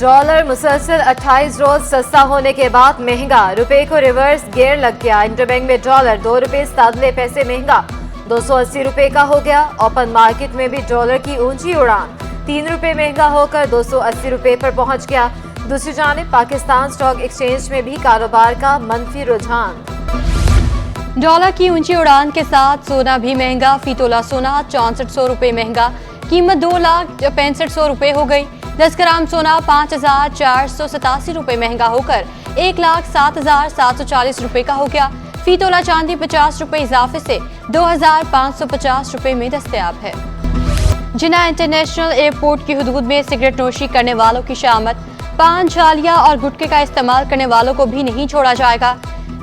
Dollar मुसलसल 28 रोज सस्ता होने के बाद महंगा, रुपए को रिवर्स गियर लग गया। इंटरबैंक में डॉलर 2 रुपए 97 पैसे महंगा 280 रुपए का हो गया। ओपन मार्केट में भी डॉलर की ऊंची उड़ान 3 रुपए महंगा होकर 280 रुपए पर पहुंच गया। दूसरी जानिब पाकिस्तान स्टॉक एक्सचेंज में भी कारोबार का मंफी रुझान। डॉलर की ऊंची उड़ान के साथ सोना भी महंगा। फी तोला सोना 6400 रुपए महंगा, कीमत 2,65,100 रुपए हो गई। 10 ग्राम सोना 5,487 रुपए महंगा होकर 1,07,740 रुपए का हो गया। फी तोला चांदी 50 रुपए इजाफे से 2,550 रुपए में दस्तयाब है। जिन्ना इंटरनेशनल एयरपोर्ट की हुदूद में सिगरेट नोशी करने वालों की शामत, पान, झालिया और गुटखे का इस्तेमाल करने वालों को भी नहीं छोड़ा जाएगा।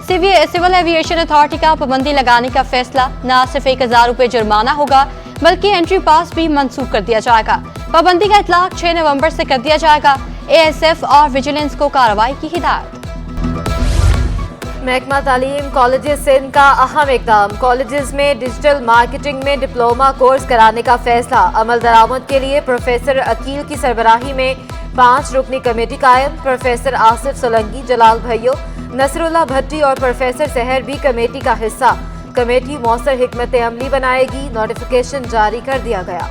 सिविल एविएशन अथॉरिटी का पाबंदी लगाने का फैसला, न सिर्फ 1,000 रुपए जुर्माना होगा बल्कि एंट्री पास भी मंसूख कर दिया जाएगा। पाबंदी का इतलाक 6 नवंबर से कर दिया जाएगा। ASF और विजिलेंस को कार्रवाई की हिदायत। महकमा तालीम कॉलेजेस सिंध का अहम इकदाम, कॉलेजेस में डिजिटल मार्केटिंग में डिप्लोमा कोर्स कराने का फैसला। अमल दरामद के लिए प्रोफेसर अकील की सरबराही में 5 रुकनी कमेटी कायम। प्रोफेसर आसिफ सोलंकी, जलाल भैयो, नसरुल्लाह भट्टी और प्रोफेसर सहर भी कमेटी का हिस्सा। कमेटी मौसर हिकमत अमली बनाएगी। नोटिफिकेशन जारी कर दिया गया।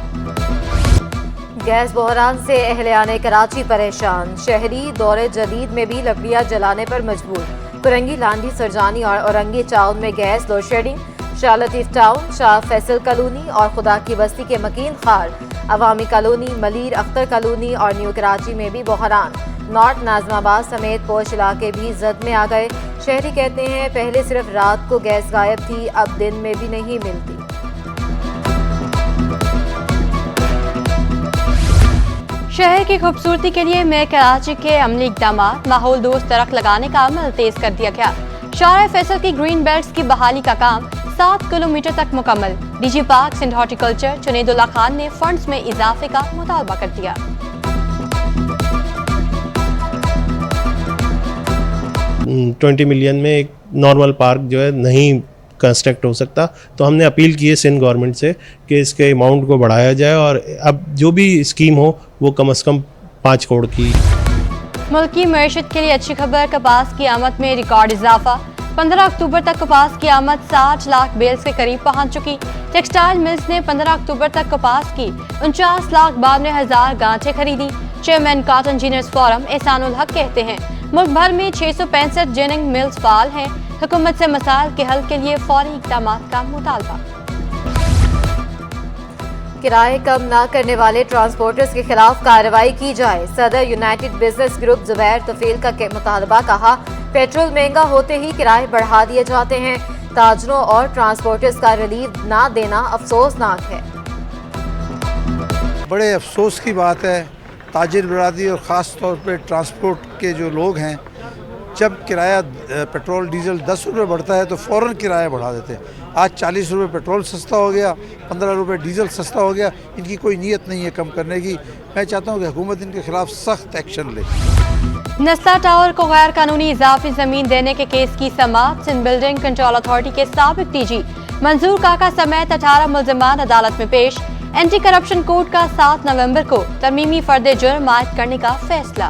गैस बहरान से अहलियाने कराची परेशान, शहरी दौरे जदीद में भी लकड़ियां जलाने पर मजबूर। कुरंगी, लांडी, सरजानी और औरंगी टाउन में gas load shedding. Shah Latif town, Shah Faisal colony और खुदा की बस्ती के मकीन खार, अवामी कॉलोनी, मलीर अख्तर कॉलोनी और न्यू कराची में भी बहरान। नॉर्थ नाजमाबाद समेत पोश इलाके भी जद में आ गए। शहरी कहते हैं पहले सिर्फ रात को गैस गायब थी, अब दिन में भी नहीं मिलती। शहर की खूबसूरती के लिए मेयर कराची के अमली इकदाम, माहौल दोस्त दरख्त लगाने का अमल तेज कर दिया गया। शाह फैसल की ग्रीन बेल्ट्स की बहाली का काम 7 किलोमीटर तक मुकम्मल। DG park Sindh horticulture Junaidullah Khan ने फंड्स में इजाफे का मुतालबा कर दिया। $20 मिलियन में एक नॉर्मल पार्क जो है नहीं कंस्ट्रक्ट हो सकता, तो हमने अपील की है सिंध गवर्नमेंट से कि इसके अमाउंट को बढ़ाया जाए और अब जो भी स्कीम हो वो कम से कम 5 करोड़ की। मुल्क की मईशत के लिए अच्छी खबर, कपास की आमद में रिकॉर्ड इजाफा। 15 अक्टूबर तक कपास की आमद 60 लाख बेल्स के करीब पहुंच चुकी। टेक्सटाइल मिल्स ने 15 अक्टूबर तक कपास की 49,92,000 गांठें खरीदी। Chairman cotton engineers forum Ehsanul हक कहते हैं मुल्क भर में 665 जिनिंग मिल्स फाल हैं। हुकूमत से मसाइल के हल के लिए फौरी इक़दाम का मुतालबा। किराए कम न करने वाले ट्रांसपोर्टर्स के खिलाफ कार्रवाई की जाए। सदर यूनाइटेड बिजनेस ग्रुप जुबैर तफील का मुतालबा, कहा पेट्रोल महंगा होते ही किराए बढ़ा दिए जाते हैं। ताजरों और ट्रांसपोर्टर्स का रिलीफ ना देना अफसोसनाक है। बड़े अफसोस की बात है, ताजिर बरादरी और ख़ास तौर पर ट्रांसपोर्ट के जो लोग हैं, जब किराया पेट्रोल डीजल 10 रुपये बढ़ता है तो फ़ौरन किराया बढ़ा देते हैं। आज 40 रुपये पेट्रोल सस्ता हो गया, 15 रुपये डीजल सस्ता हो गया। इनकी कोई नीयत नहीं है कम करने की। मैं चाहता हूँ कि हुकूमत इनके खिलाफ सख्त एक्शन ले। नस्ला टावर को गैर कानूनी इजाफी जमीन देने के केस की समाअत। सिंध बिल्डिंग कंट्रोल अथॉरिटी के साबिक DG मंजूर काका समेत 18 मुल्जिमान अदालत में पेश। एंटी करप्शन कोर्ट का 7 नवंबर को तरमीमी फर्द जुर्म आयद करने का फैसला।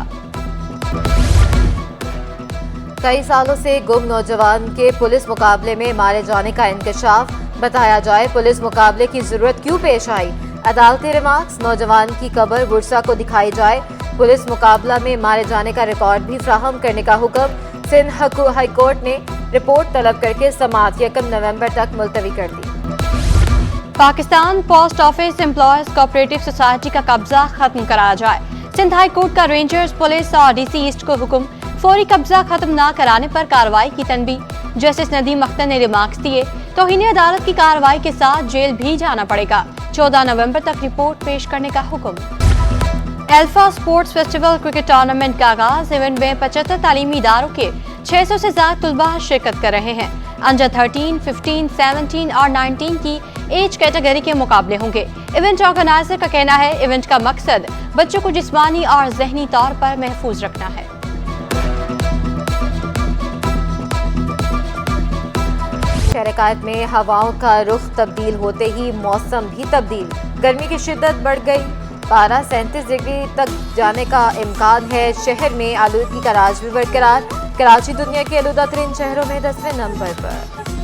कई सालों से गुम नौजवान के पुलिस मुकाबले में मारे जाने का इंकशाफ, बताया जाए पुलिस मुकाबले की जरूरत क्यों पेश आई। अदालती रिमार्क्स, नौजवान की कब्र बुरसा को दिखाई जाए। पुलिस मुकाबला में मारे जाने का रिकॉर्ड भी फ्राहम करने का हुक्म। सिंध हाई कोर्ट ने रिपोर्ट तलब करके समाअत 1 नवंबर तक मुलतवी कर दी। Pakistan post office employees cooperative society का कब्जा खत्म कराया जाए। सिंध हाई कोर्ट का रेंजर्स, पुलिस और DC ईस्ट को हुक्म, फौरी कब्जा खत्म न कराने पर कार्रवाई की तनबीह। जस्टिस नदीम अख्तर ने रिमार्क्स दिए, तौहीन अदालत की कार्रवाई के साथ जेल भी जाना पड़ेगा। 14 नवंबर तक रिपोर्ट पेश करने का हुक्म। Alpha sports festival cricket tournament का आगाज। इवेंट में 75 तालीमी इदारों के 600 से ज्यादा तलबा शिरकत कर रहे हैं। अंडर 13, 15, 17 और 19 की एज कैटेगरी के मुकाबले होंगे। इवेंट ऑर्गेनाइजर का कहना है इवेंट का मकसद बच्चों को जिस्मानी और जहनी तौर पर महफूज रखना है। शहर में हवाओं का रुख तब्दील होते ही मौसम भी तब्दील। गर्मी की शिद्दत बढ़ गई। पारा 37 डिग्री तक जाने का इम्कान है। शहर में आलूदगी का राज भी बरकरार। कराची दुनिया के आलूदा तरीन शहरों में 10वें नंबर पर।